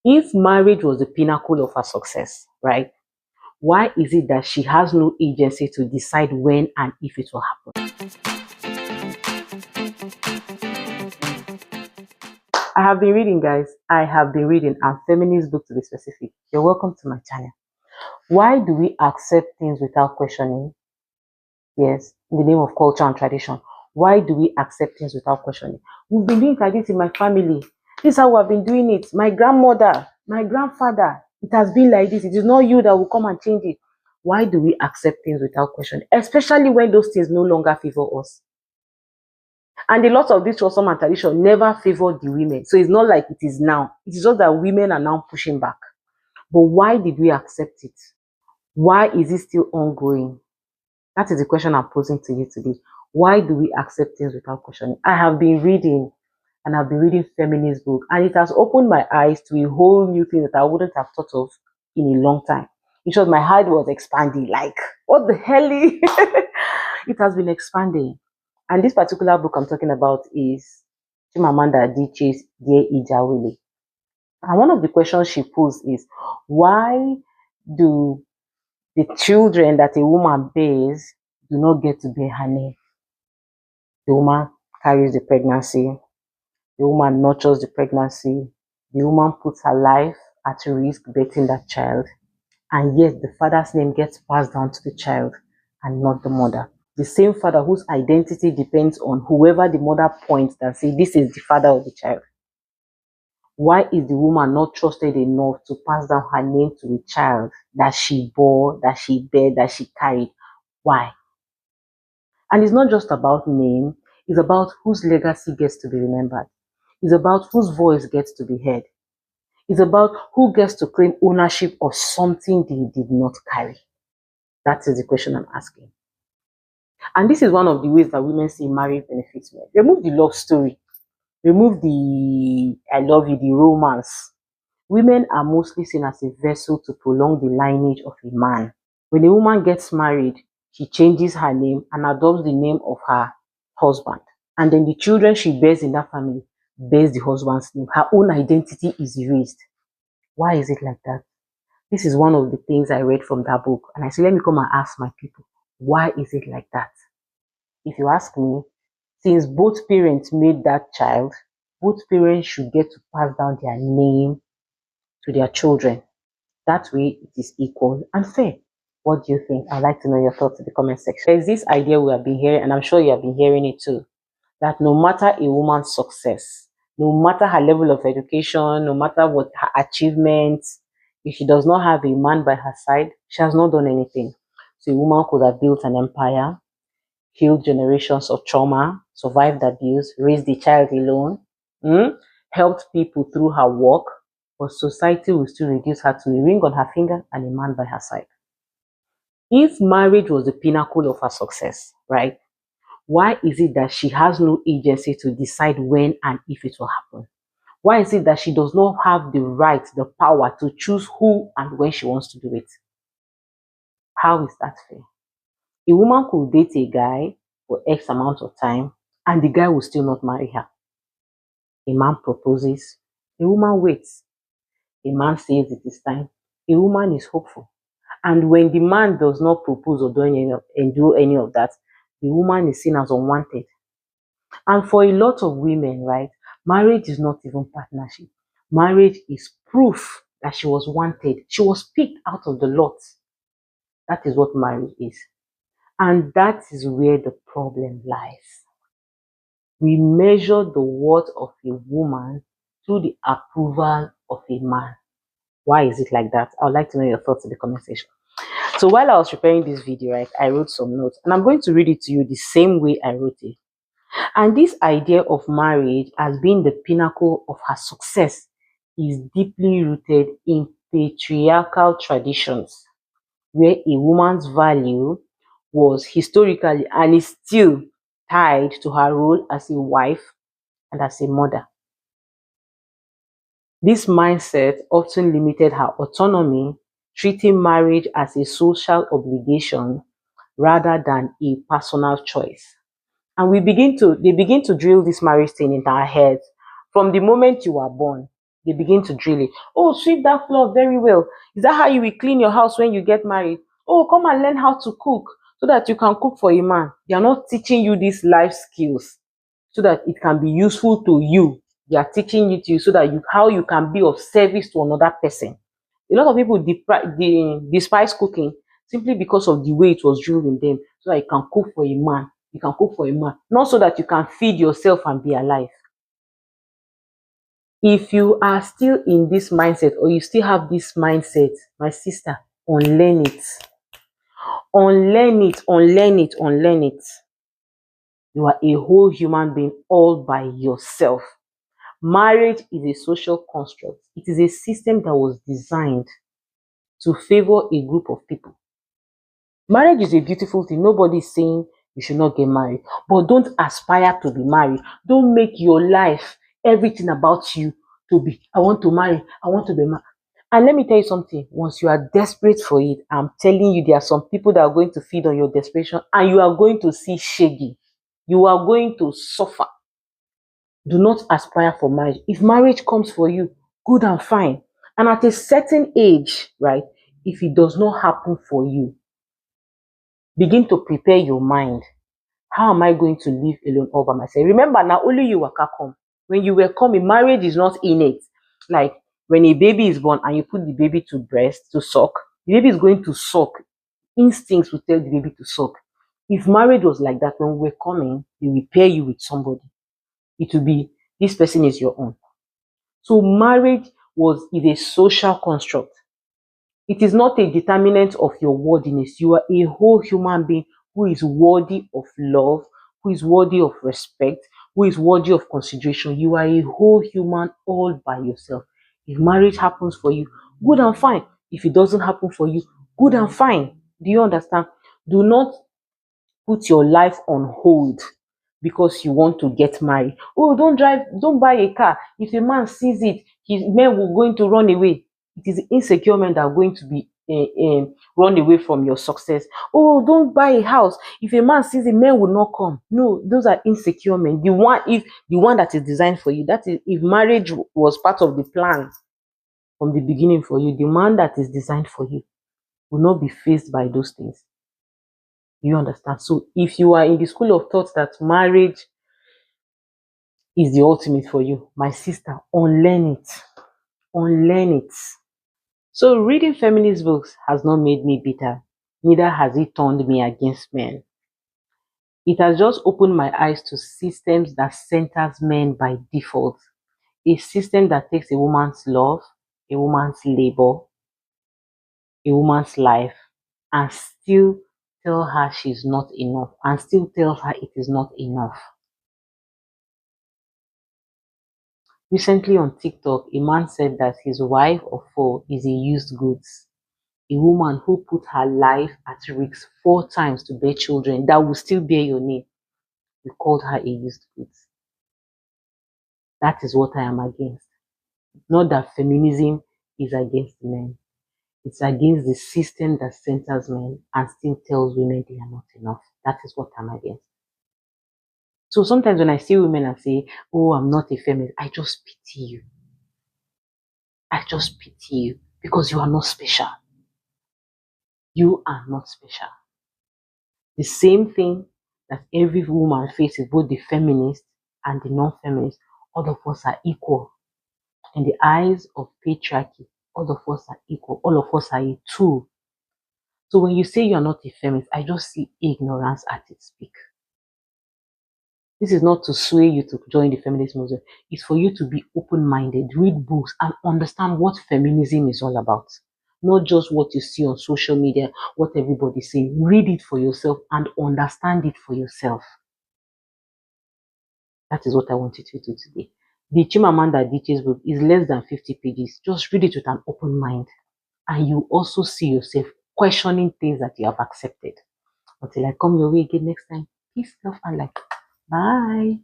If marriage was the pinnacle of her success, right? Why is it that she has no agency to decide when and if it will happen? I have been reading, guys. I have been reading a feminist book to be specific. You're welcome to my channel. Why do we accept things without questioning? Yes, in the name of culture and tradition. Why do we accept things without questioning? We've been doing it like this in my family. This is how we've been doing it. My grandmother, my grandfather, it has been like this. It is not you that will come and change it. Why do we accept things without questioning? Especially when those things no longer favor us. And a lot of this custom and tradition never favored the women. So it's not like it is now. It is just that women are now pushing back. But why did we accept it? Why is it still ongoing? That is the question I'm posing to you today. Why do we accept things without questioning? I have been reading, and I've been reading feminist book, and it has opened my eyes to a whole new thing that I wouldn't have thought of in a long time. It was my heart was expanding. Like, what the hell? It has been expanding. And this particular book I'm talking about is Chimamanda Adichie's Dear Ijawele. And one of the questions she posed is, why do the children that a woman bears do not get to bear her name? The woman carries the pregnancy, the woman nurtures the pregnancy, the woman puts her life at risk birthing that child, and yet the father's name gets passed down to the child and not the mother. The same father whose identity depends on whoever the mother points and say, this is the father of the child. Why is the woman not trusted enough to pass down her name to the child that she bore, that she bare, that she carried? Why? And it's not just about name, it's about whose legacy gets to be remembered. It's about whose voice gets to be heard. It's about who gets to claim ownership of something they did not carry. That is the question I'm asking. And this is one of the ways that women say marriage benefits men. Remove the love story. Remove the I love you, the romance. Women are mostly seen as a vessel to prolong the lineage of a man. When a woman gets married, she changes her name and adopts the name of her husband. And then the children she bears in that family bears the husband's name. Her own identity is erased. Why is it like that? This is one of the things I read from that book. And I said, let me come and ask my people, why is it like that? If you ask me, since both parents made that child, both parents should get to pass down their name to their children. That way it is equal and fair. What do you think? I'd like to know your thoughts in the comment section. There's this idea we have been hearing, and I'm sure you have been hearing it too, that no matter a woman's success, no matter her level of education, no matter what her achievements, if she does not have a man by her side, she has not done anything. So a woman could have built an empire, healed generations of trauma, survived abuse, raised the child alone, helped people through her work, but society will still reduce her to a ring on her finger and a man by her side. If marriage was the pinnacle of her success, right? Why is it that she has no agency to decide when and if it will happen? Why is it that she does not have the right, the power to choose who and when she wants to do it? How is that fair? A woman could date a guy for X amount of time and the guy will still not marry her. A man proposes, a woman waits. A man says it is time, a woman is hopeful. And when the man does not propose or do any of that, the woman is seen as unwanted. And for a lot of women, right, marriage is not even partnership. Marriage is proof that she was wanted. She was picked out of the lot. That is what marriage is. And that is where the problem lies. We measure the worth of a woman through the approval of a man. Why is it like that? I would like to know your thoughts in the comment section. So while I was preparing this video, right, I wrote some notes and I'm going to read it to you the same way I wrote it. And this idea of marriage as being the pinnacle of her success is deeply rooted in patriarchal traditions, where a woman's value was historically and is still tied to her role as a wife and as a mother. This mindset often limited her autonomy, treating marriage as a social obligation rather than a personal choice. And they begin to drill this marriage thing into our heads. From the moment you are born, they begin to drill it. Oh, sweep that floor very well. Is that how you will clean your house when you get married? Oh, come and learn how to cook so that you can cook for a man. They are not teaching you these life skills so that it can be useful to you. They are teaching it to you so that how you can be of service to another person. A lot of people despise cooking simply because of the way it was drilled in them, so that you can cook for a man. You can cook for a man, not so that you can feed yourself and be alive. If you are still in this mindset, or you still have this mindset, my sister, unlearn it. Unlearn it, unlearn it, unlearn it. You are a whole human being all by yourself. Marriage is a social construct. It is a system that was designed to favor a group of people. Marriage is a beautiful thing. Nobody is saying you should not get married, but don't aspire to be married. Don't make your life everything about you to be, I want to marry, I want to be married. And let me tell you something, once you are desperate for it, I'm telling you, there are some people that are going to feed on your desperation, and you are going to see shaggy. You are going to suffer. Do not aspire for marriage. If marriage comes for you, good and fine. And at a certain age, right, if it does not happen for you, begin to prepare your mind. How am I going to live alone all by myself? Remember, now only you were come. When you were coming, marriage is not innate. Like when a baby is born and you put the baby to breast to suck, the baby is going to suck. Instincts will tell the baby to suck. If marriage was like that, when we were coming, they will pair you with somebody. It will be, this person is your own. So marriage is a social construct. It is not a determinant of your worthiness. You are a whole human being who is worthy of love, who is worthy of respect, who is worthy of consideration. You are a whole human all by yourself. If marriage happens for you, good and fine. If it doesn't happen for you, good and fine. Do you understand? Do not put your life on hold because you want to get married. Oh, don't buy a car. If a man sees it, his men will going to run away. It is insecure men that are going to be run away from your success. Oh, don't buy a house. If a man sees it, men will not come. No, those are insecure men. The one that is designed for you, that is, if marriage was part of the plan from the beginning for you, the man that is designed for you will not be faced by those things. You understand? So if you are in the school of thought that marriage is the ultimate for you, my sister, unlearn it. Unlearn it. So reading feminist books has not made me bitter. Neither has it turned me against men. It has just opened my eyes to systems that centers men by default. A system that takes a woman's love, a woman's labor, a woman's life, and still tell her she's not enough, and still tells her it is not enough. Recently on TikTok, a man said that his wife of four is a used goods. A woman who put her life at risk 4 times to bear children that will still bear your name. We called her a used goods. That is what I am against. Not that feminism is against men. It's against the system that centers men and still tells women they are not enough. That is what I'm against. So sometimes when I see women and say, oh, I'm not a feminist, I just pity you. I just pity you because you are not special. You are not special. The same thing that every woman faces, both the feminist and the non-feminist, all of us are equal. In the eyes of patriarchy, all of us are equal. All of us are a tool. So when you say you are not a feminist, I just see ignorance at its peak. This is not to sway you to join the feminist movement. It's for you to be open-minded, read books, and understand what feminism is all about. Not just what you see on social media, what everybody say. Read it for yourself and understand it for yourself. That is what I wanted to do today. The Chimamanda Adichie's book is less than 50 pages. Just read it with an open mind. And you also see yourself questioning things that you have accepted. Until I come your way again next time, peace, love, and light. Bye.